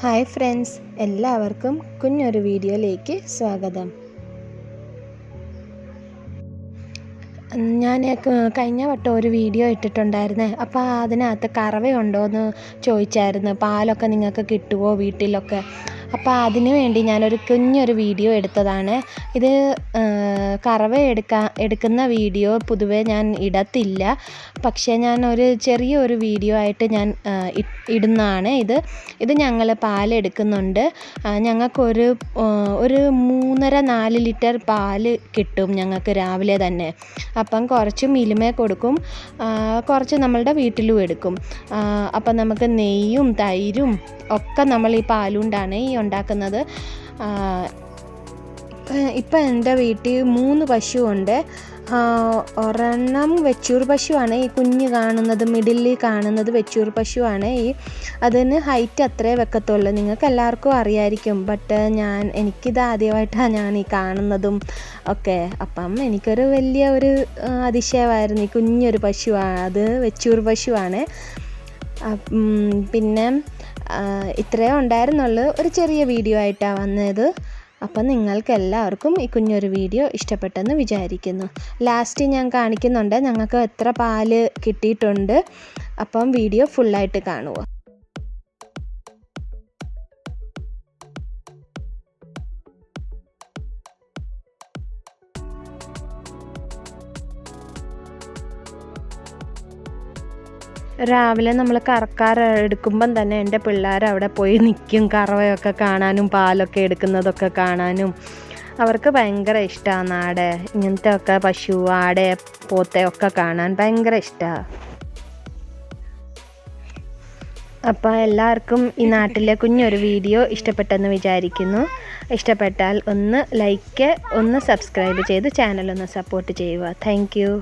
Hi friends, എല്ലാവർക്കും കുഞ്ഞൊരു വീഡിയോയിലേക്ക് സ്വാഗതം. ഞാൻ കഴിഞ്ഞ വട്ടം ഒരു വീഡിയോ ഇട്ടിട്ടുണ്ടായിരുന്നേ. അപ്പോൾ അതിനകത്ത് കറവയുണ്ടോ എന്ന് ചോദിച്ചായിരുന്നു. പാലൊക്കെ നിങ്ങൾക്ക് കിട്ടുമോ വീട്ടിലൊക്കെ. അപ്പോൾ അതിന് വേണ്ടി ഞാനൊരു കുഞ്ഞൊരു വീഡിയോ എടുത്തതാണ്. ഇത് കറവ എടുക്കുന്ന വീഡിയോ പൊതുവേ ഞാൻ ഇടത്തില്ല. പക്ഷേ ഞാനൊരു ചെറിയൊരു വീഡിയോ ആയിട്ട് ഞാൻ ഇടുന്നതാണ്. ഇത് ഞങ്ങൾ പാലെടുക്കുന്നുണ്ട്. ഞങ്ങൾക്കൊരു 3.5-4 ലിറ്റർ പാല് കിട്ടും ഞങ്ങൾക്ക് രാവിലെ തന്നെ. അപ്പം കുറച്ച് മിൽമ കൊടുക്കും, കുറച്ച് നമ്മളുടെ വീട്ടിലും എടുക്കും. അപ്പം നമുക്ക് നെയ്യും തൈരും ഒക്കെ നമ്മൾ ഈ പാലുകൊണ്ടാണ് ഉണ്ടാക്കുന്നത്. ഇപ്പം എൻ്റെ വീട്ടിൽ 3 പശുവുണ്ട്. ഒരെണ്ണം വെച്ചൂർ പശുവാണ്. ഈ കുഞ്ഞ് കാണുന്നത്, മിഡിലിൽ കാണുന്നത് വെച്ചൂർ പശുവാണ്. അതിന് ഹൈറ്റ് അത്രേ വെക്കത്തുള്ളൂ. നിങ്ങൾക്ക് എല്ലാവർക്കും അറിയായിരിക്കും. ബട്ട് എനിക്കിത് ആദ്യമായിട്ടാണ് ഞാൻ ഈ കാണുന്നതും ഒക്കെ. അപ്പം എനിക്കൊരു വലിയ ഒരു അതിശയമായിരുന്നു. ഈ കുഞ്ഞൊരു പശുവാണ്, അത് വെച്ചൂർ പശുവാണ്. പിന്നെ ഇത്രയേ ഉണ്ടായിരുന്നുള്ളൂ. ഒരു ചെറിയ വീഡിയോ ആയിട്ടാണ് വന്നത്. അപ്പം നിങ്ങൾക്ക് എല്ലാവർക്കും ഈ കുഞ്ഞൊരു വീഡിയോ ഇഷ്ടപ്പെട്ടെന്ന് വിചാരിക്കുന്നു. ലാസ്റ്റ് ഞാൻ കാണിക്കുന്നുണ്ട് ഞങ്ങൾക്ക് എത്ര പാല് കിട്ടിയിട്ടുണ്ട്. അപ്പം വീഡിയോ ഫുള്ളായിട്ട് കാണുക. രാവിലെ നമ്മൾ എടുക്കുമ്പം തന്നെ എൻ്റെ പിള്ളേർ അവിടെ പോയി നിൽക്കും. കറവയൊക്കെ കാണാനും പാലൊക്കെ എടുക്കുന്നതൊക്കെ കാണാനും അവർക്ക് ഭയങ്കര ഇഷ്ടമാണ്. നാട് ഇങ്ങനത്തെ ഒക്കെ പശു, ആട്, പോത്തയൊക്കെ കാണാൻ ഭയങ്കര ഇഷ്ടമാണ്. അപ്പോൾ എല്ലാവർക്കും ഈ നാട്ടിലെ കുഞ്ഞൊരു വീഡിയോ ഇഷ്ടപ്പെട്ടെന്ന് വിചാരിക്കുന്നു. ഇഷ്ടപ്പെട്ടാൽ ഒന്ന് ലൈക്ക്, ഒന്ന് സബ്സ്ക്രൈബ് ചെയ്ത് ചാനലൊന്ന് സപ്പോർട്ട് ചെയ്യുക. Thank you.